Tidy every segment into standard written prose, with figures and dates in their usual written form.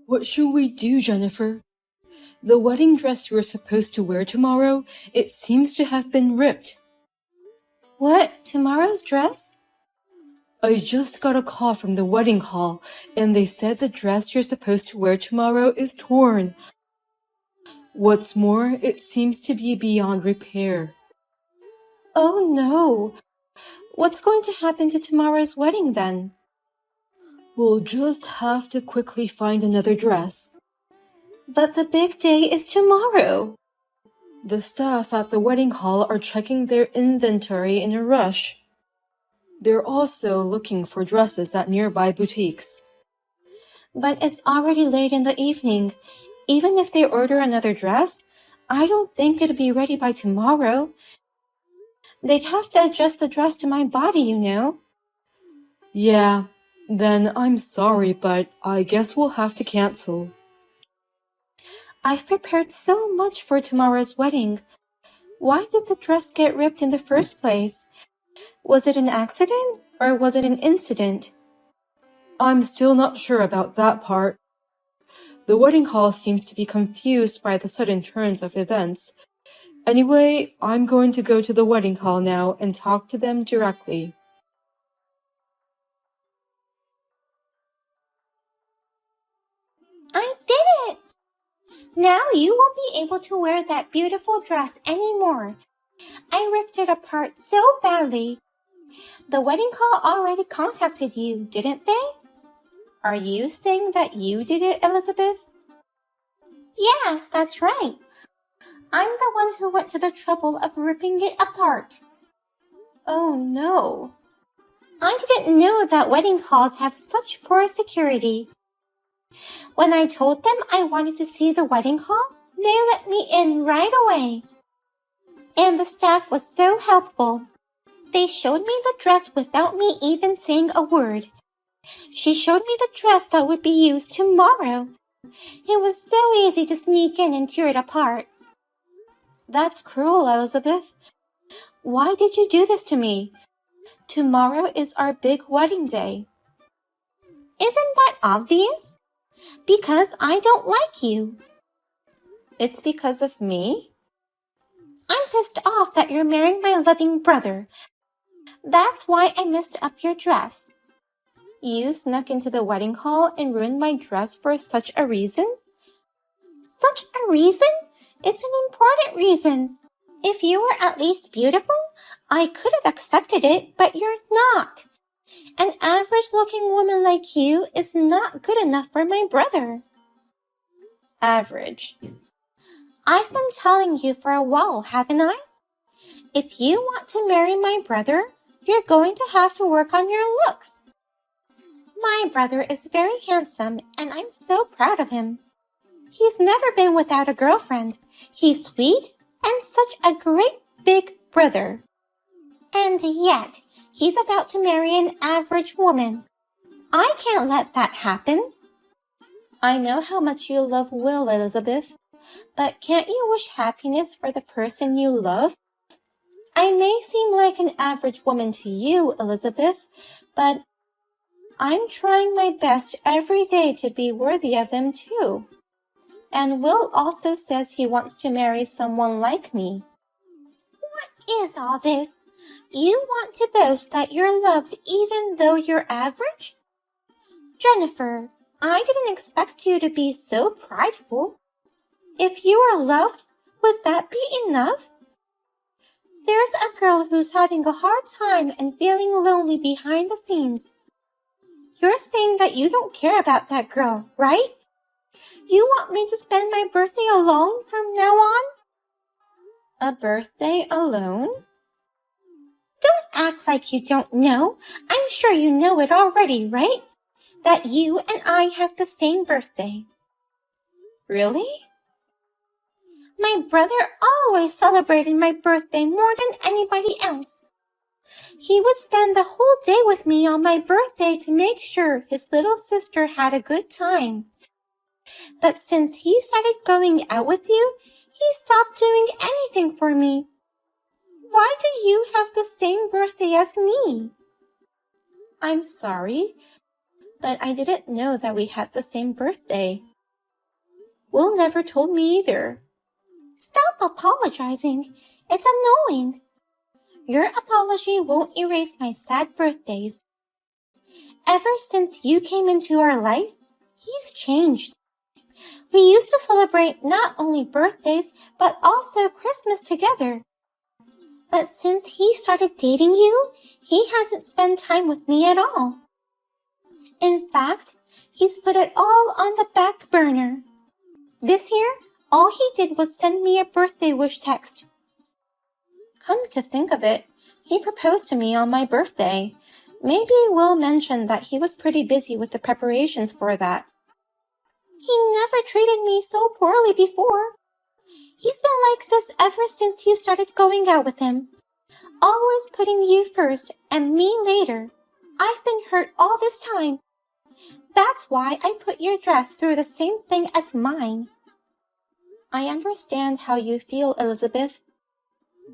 What should we do, Jennifer? The wedding dress you were supposed to wear tomorrow, it seems to have been ripped. What? Tomorrow's dress? I just got a call from the wedding hall, and they said the dress you're supposed to wear tomorrow is torn. What's more, it seems to be beyond repair. Oh no! What's going to happen to tomorrow's wedding then? We'll just have to quickly find another dress. But the big day is tomorrow. The staff at the wedding hall are checking their inventory in a rush. They're also looking for dresses at nearby boutiques. But it's already late in the evening. Even if they order another dress, I don't think it'll be ready by tomorrow. They'd have to adjust the dress to my body, you know. Yeah, then I'm sorry, but I guess we'll have to cancel. I've prepared so much for tomorrow's wedding. Why did the dress get ripped in the first place? Was it an accident or was it an incident? I'm still not sure about that part. The wedding hall seems to be confused by the sudden turns of events. Anyway, I'm going to go to the wedding hall now and talk to them directly. I did it! Now you won't be able to wear that beautiful dress anymore. I ripped it apart so badly. The wedding hall already contacted you, didn't they? Are you saying that you did it, Elizabeth? Yes, that's right. I'm the one who went to the trouble of ripping it apart. Oh no. I didn't know that wedding halls have such poor security. When I told them I wanted to see the wedding hall, they let me in right away. And the staff was so helpful. They showed me the dress without me even saying a word. She showed me the dress that would be used tomorrow. It was so easy to sneak in and tear it apart. That's cruel, Elizabeth. Why did you do this to me? Tomorrow is our big wedding day. Isn't that obvious? Because I don't like you. It's because of me? I'm pissed off that you're marrying my loving brother. That's why I messed up your dress. You snuck into the wedding hall and ruined my dress for such a reason? Such a reason? It's an important reason. If you were at least beautiful, I could have accepted it, but you're not. An average-looking woman like you is not good enough for my brother. Average. I've been telling you for a while, haven't I? If you want to marry my brother, you're going to have to work on your looks. My brother is very handsome, and I'm so proud of him. He's never been without a girlfriend. He's sweet and such a great big brother. And yet, he's about to marry an average woman. I can't let that happen. I know how much you love Will, Elizabeth, but can't you wish happiness for the person you love? I may seem like an average woman to you, Elizabeth, but I'm trying my best every day to be worthy of him too. And Will also says he wants to marry someone like me. What is all this? You want to boast that you're loved even though you're average? Jennifer, I didn't expect you to be so prideful. If you are loved, would that be enough? There's a girl who's having a hard time and feeling lonely behind the scenes. You're saying that you don't care about that girl, right? You want me to spend my birthday alone from now on? A birthday alone? Don't act like you don't know. I'm sure you know it already, right? That you and I have the same birthday. Really? My brother always celebrated my birthday more than anybody else. He would spend the whole day with me on my birthday to make sure his little sister had a good time. But since he started going out with you, he stopped doing anything for me. Why do you have the same birthday as me? I'm sorry, but I didn't know that we had the same birthday. Will never told me either. Stop apologizing. It's annoying. Your apology won't erase my sad birthdays. Ever since you came into our life, he's changed. We used to celebrate not only birthdays, but also Christmas together. But since he started dating you, he hasn't spent time with me at all. In fact, he's put it all on the back burner. This year, all he did was send me a birthday wish text. Come to think of it, he proposed to me on my birthday. Maybe Will mentioned that he was pretty busy with the preparations for that. He never treated me so poorly before. He's been like this ever since you started going out with him. Always putting you first and me later. I've been hurt all this time. That's why I put your dress through the same thing as mine. I understand how you feel, Elizabeth.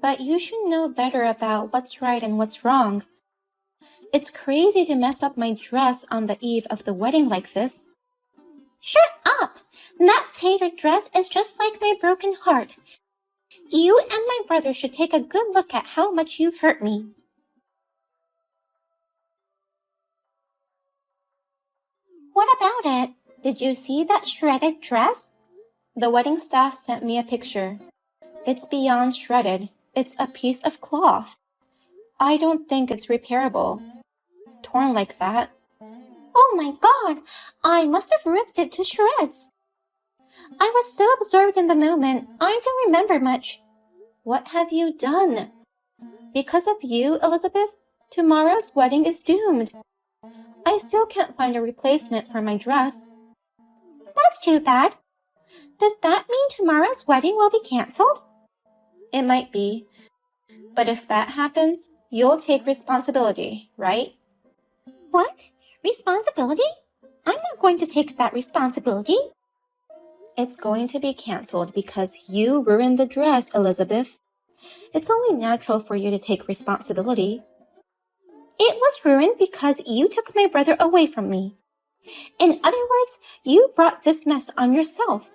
But you should know better about what's right and what's wrong. It's crazy to mess up my dress on the eve of the wedding like this. Shut up! That tater dress is just like my broken heart. You and my brother should take a good look at how much you hurt me. What about it? Did you see that shredded dress? The wedding staff sent me a picture. It's beyond shredded. It's a piece of cloth. I don't think it's repairable. Torn like that. Oh my God! I must have ripped it to shreds. I was so absorbed in the moment, I don't remember much. What have you done? Because of you, Elizabeth, tomorrow's wedding is doomed. I still can't find a replacement for my dress. That's too bad. Does that mean tomorrow's wedding will be canceled? It might be. But if that happens, you'll take responsibility, right? What? Responsibility? I'm not going to take that responsibility. It's going to be canceled because you ruined the dress, Elizabeth. It's only natural for you to take responsibility. It was ruined because you took my brother away from me. In other words, you brought this mess on yourself.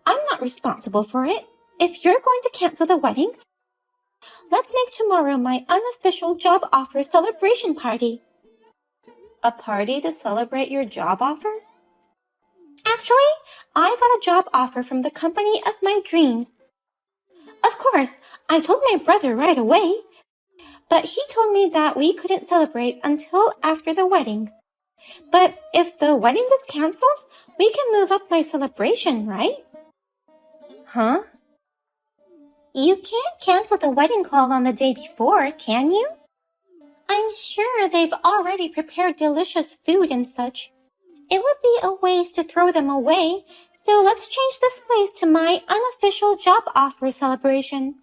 I'm not responsible for it. If you're going to cancel the wedding, let's make tomorrow my unofficial job offer celebration party. A party to celebrate your job offer? Actually, I got a job offer from the company of my dreams. Of course, I told my brother right away, but he told me that we couldn't celebrate until after the wedding. But if the wedding is canceled, we can move up my celebration, right? Huh? You can't cancel the wedding call on the day before, can you? I'm sure they've already prepared delicious food and such. It would be a waste to throw them away, so let's change this place to my unofficial job offer celebration.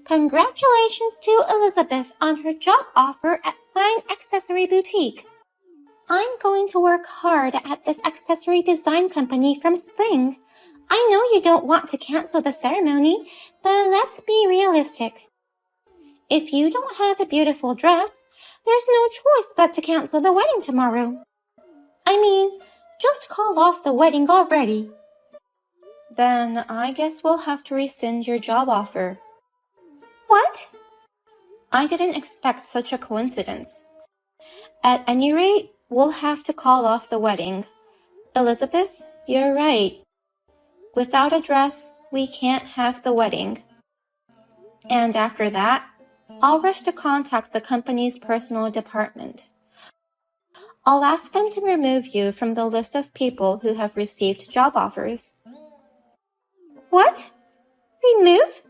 Congratulations to Elizabeth on her job offer at Fine Accessory Boutique. I'm going to work hard at this accessory design company from spring. I know you don't want to cancel the ceremony, but let's be realistic. If you don't have a beautiful dress, there's no choice but to cancel the wedding tomorrow. I mean, just call off the wedding already. Then I guess we'll have to rescind your job offer. What? I didn't expect such a coincidence. At any rate, we'll have to call off the wedding. Elizabeth, you're right. Without a dress, we can't have the wedding. And after that, I'll rush to contact the company's personal department. I'll ask them to remove you from the list of people who have received job offers. What? Remove?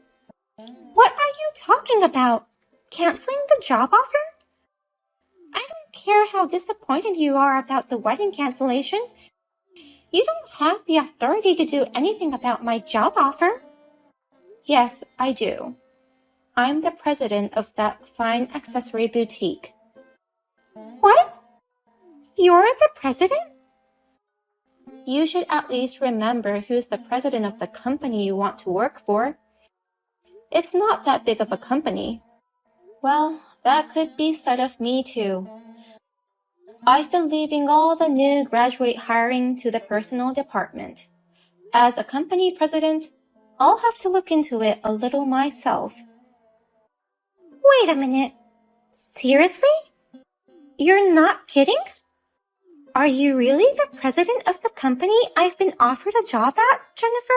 What are you talking about? Canceling the job offer? I don't care how disappointed you are about the wedding cancellation. You don't have the authority to do anything about my job offer. Yes, I do. I'm the president of that Fine Accessory Boutique. What? You're the president? You should at least remember who's the president of the company you want to work for. It's not that big of a company. Well, that could be said of me too. I've been leaving all the new graduate hiring to the personal department. As a company president, I'll have to look into it a little myself. Wait a minute. Seriously? You're not kidding? Are you really the president of the company I've been offered a job at, Jennifer?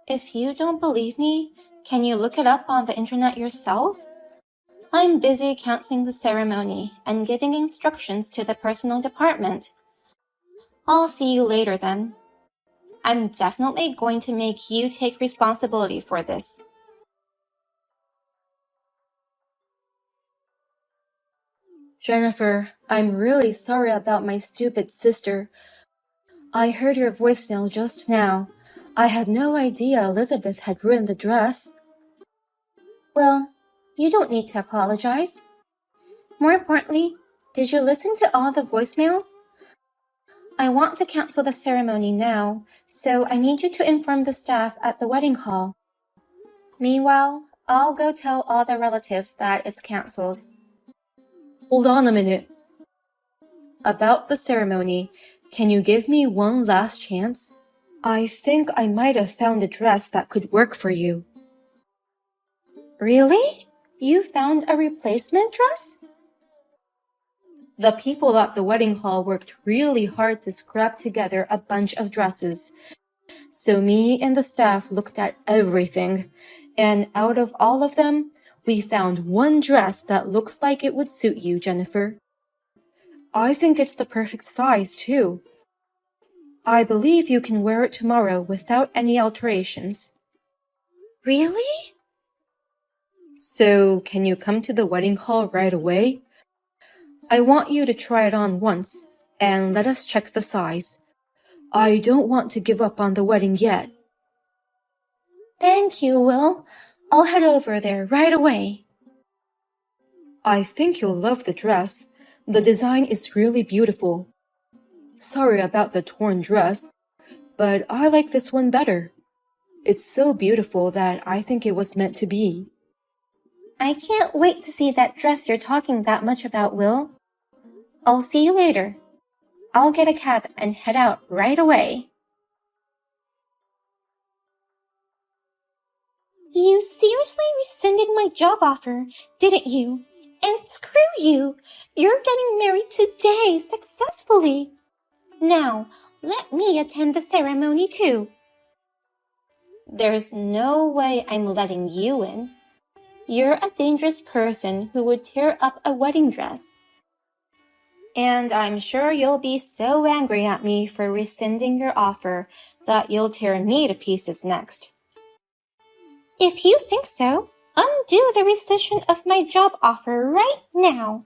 If you don't believe me, can you look it up on the internet yourself? I'm busy canceling the ceremony and giving instructions to the personal department. I'll see you later then. I'm definitely going to make you take responsibility for this. Jennifer, I'm really sorry about my stupid sister. I heard your voicemail just now. I had no idea Elizabeth had ruined the dress. Well, you don't need to apologize. More importantly, did you listen to all the voicemails? I want to cancel the ceremony now, so I need you to inform the staff at the wedding hall. Meanwhile, I'll go tell all the relatives that it's canceled. Hold on a minute. About the ceremony, can you give me one last chance? I think I might have found a dress that could work for you. Really? You found a replacement dress? The people at the wedding hall worked really hard to scrap together a bunch of dresses. So me and the staff looked at everything, and out of all of them, we found one dress that looks like it would suit you, Jennifer. I think it's the perfect size, too. I believe you can wear it tomorrow without any alterations. Really? So, can you come to the wedding hall right away? I want you to try it on once, and let us check the size. I don't want to give up on the wedding yet. Thank you, Will. I'll head over there right away. I think you'll love the dress. The design is really beautiful. Sorry about the torn dress, but I like this one better. It's so beautiful that I think it was meant to be. I can't wait to see that dress you're talking that much about, Will. I'll see you later. I'll get a cab and head out right away. You seriously rescinded my job offer, didn't you? And screw you! You're getting married today successfully. Now, let me attend the ceremony too. There's no way I'm letting you in. You're a dangerous person who would tear up a wedding dress. And I'm sure you'll be so angry at me for rescinding your offer that you'll tear me to pieces next. If you think so, undo the rescission of my job offer right now.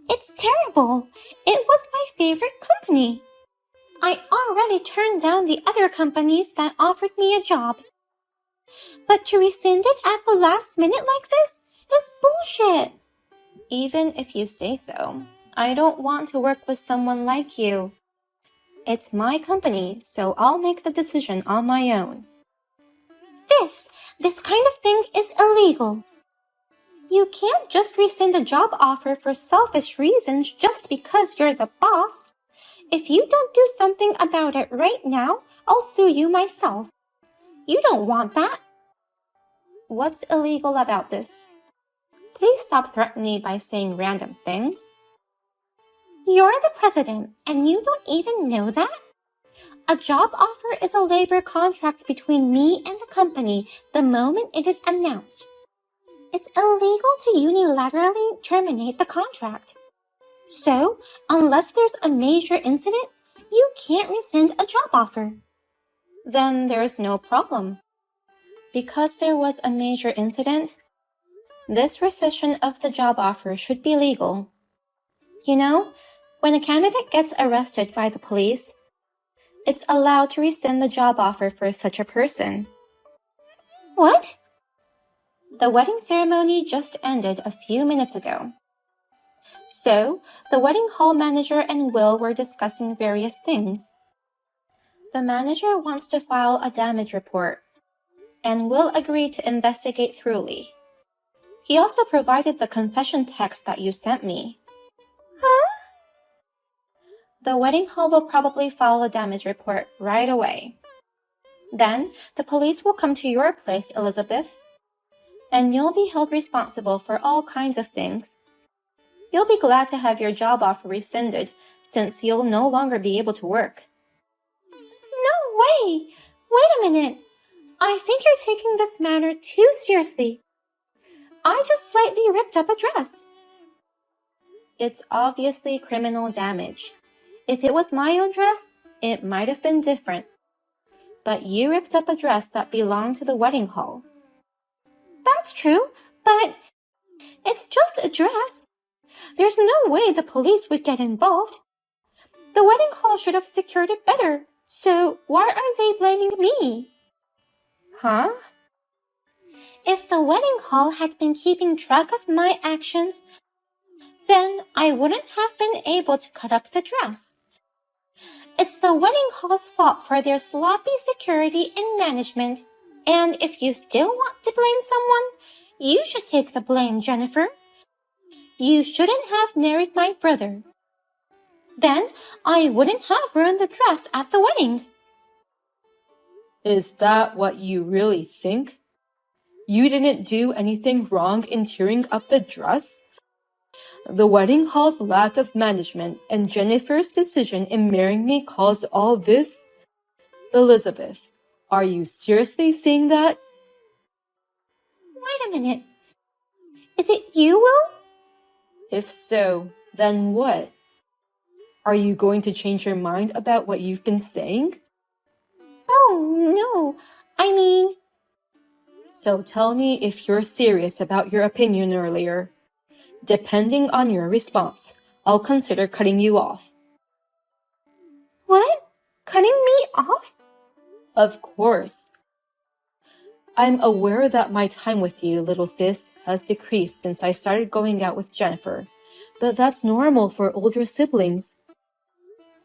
It's terrible. It was my favorite company. I already turned down the other companies that offered me a job. But to rescind it at the last minute like this is bullshit. Even if you say so, I don't want to work with someone like you. It's my company, so I'll make the decision on my own. This kind of thing is illegal. You can't just rescind a job offer for selfish reasons just because you're the boss. If you don't do something about it right now, I'll sue you myself. You don't want that. What's illegal about this? Please stop threatening me by saying random things. You're the president, and you don't even know that? A job offer is a labor contract between me and the company the moment it is announced. It's illegal to unilaterally terminate the contract. So, unless there's a major incident, you can't rescind a job offer. Then there's no problem. Because there was a major incident, this rescission of the job offer should be legal. You know, when a candidate gets arrested by the police, it's allowed to rescind the job offer for such a person. What? The wedding ceremony just ended a few minutes ago. So, the wedding hall manager and Will were discussing various things. The manager wants to file a damage report, and Will agreed to investigate thoroughly. He also provided the confession text that you sent me. Huh? The wedding hall will probably file a damage report right away. Then the police will come to your place, Elizabeth, and you'll be held responsible for all kinds of things. You'll be glad to have your job offer rescinded, since you'll no longer be able to work. No way! Wait a minute. I think you're taking this matter too seriously. I just slightly ripped up a dress. It's obviously criminal damage. If it was my own dress, it might have been different. But you ripped up a dress that belonged to the wedding hall. That's true, but it's just a dress. There's no way the police would get involved. The wedding hall should have secured it better, so why are they blaming me? Huh? If the wedding hall had been keeping track of my actions, then I wouldn't have been able to cut up the dress. It's the wedding hall's fault for their sloppy security and management, and if you still want to blame someone, you should take the blame, Jennifer. You shouldn't have married my brother. Then I wouldn't have ruined the dress at the wedding. Is that what you really think? You didn't do anything wrong in tearing up the dress? The wedding hall's lack of management and Jennifer's decision in marrying me caused all this? Elizabeth, are you seriously saying that? Wait a minute. Is it you, Will? If so, then what? Are you going to change your mind about what you've been saying? Oh, no. I mean... So tell me if you're serious about your opinion earlier. Depending on your response, I'll consider cutting you off. What? Cutting me off? Of course. I'm aware that my time with you, little sis, has decreased since I started going out with Jennifer, but that's normal for older siblings.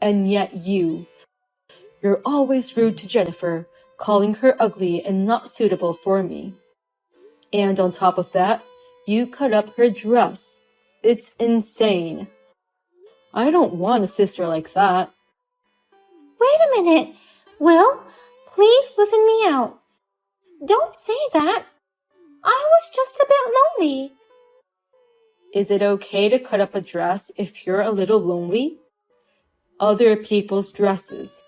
And yet you're always rude to Jennifer, calling her ugly and not suitable for me. And on top of that, you cut up her dress. It's insane. I don't want a sister like that. Wait a minute. Will, please listen me out. Don't say that. I was just a bit lonely. Is it okay to cut up a dress if you're a little lonely? Other people's dresses.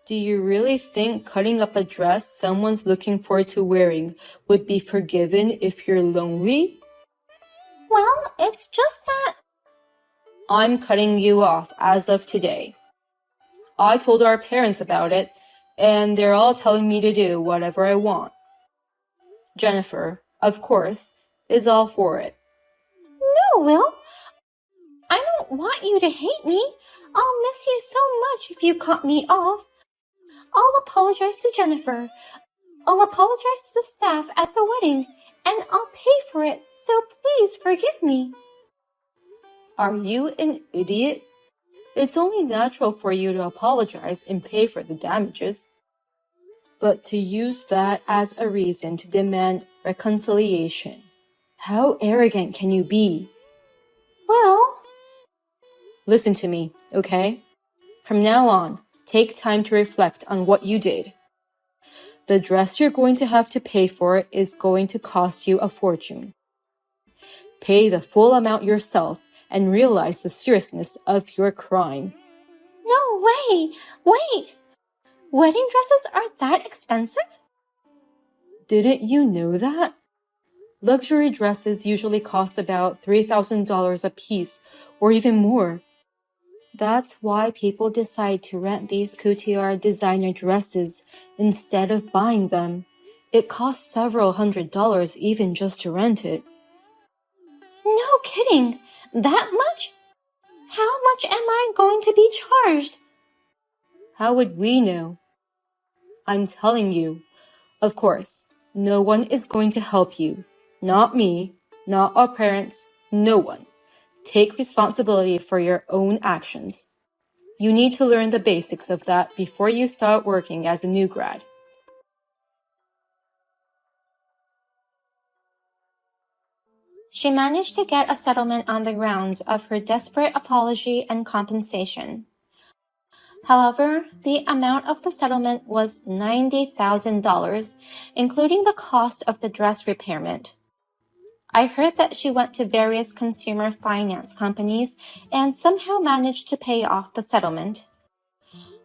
Do you really think cutting up a dress someone's looking forward to wearing would be forgiven if you're lonely? Well, it's just that... I'm cutting you off as of today. I told our parents about it, and they're all telling me to do whatever I want. Jennifer, of course, is all for it. No, Will. I don't want you to hate me. I'll miss you so much if you cut me off. I'll apologize to Jennifer. I'll apologize to the staff at the wedding, and I'll pay for it, so please forgive me. Are you an idiot? It's only natural for you to apologize and pay for the damages. But to use that as a reason to demand reconciliation, how arrogant can you be? Well... Listen to me, okay? From now on, take time to reflect on what you did. The dress you're going to have to pay for is going to cost you a fortune. Pay the full amount yourself and realize the seriousness of your crime. No way! Wait! Wedding dresses are that expensive? Didn't you know that? Luxury dresses usually cost about $3,000 a piece or even more. That's why people decide to rent these couture designer dresses instead of buying them. It costs several $100s even just to rent it. No kidding! That much? How much am I going to be charged? How would we know? I'm telling you. Of course, no one is going to help you. Not me, not our parents, no one. Take responsibility for your own actions. You need to learn the basics of that before you start working as a new grad. She managed to get a settlement on the grounds of her desperate apology and compensation. However, the amount of the settlement was $90,000, including the cost of the dress repairment. I heard that she went to various consumer finance companies and somehow managed to pay off the settlement.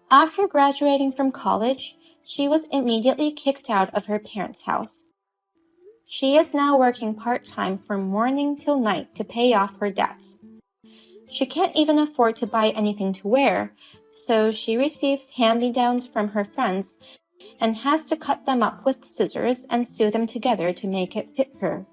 After graduating from college, she was immediately kicked out of her parents' house. She is now working part-time from morning till night to pay off her debts. She can't even afford to buy anything to wear, so she receives hand-me-downs from her friends and has to cut them up with scissors and sew them together to make it fit her.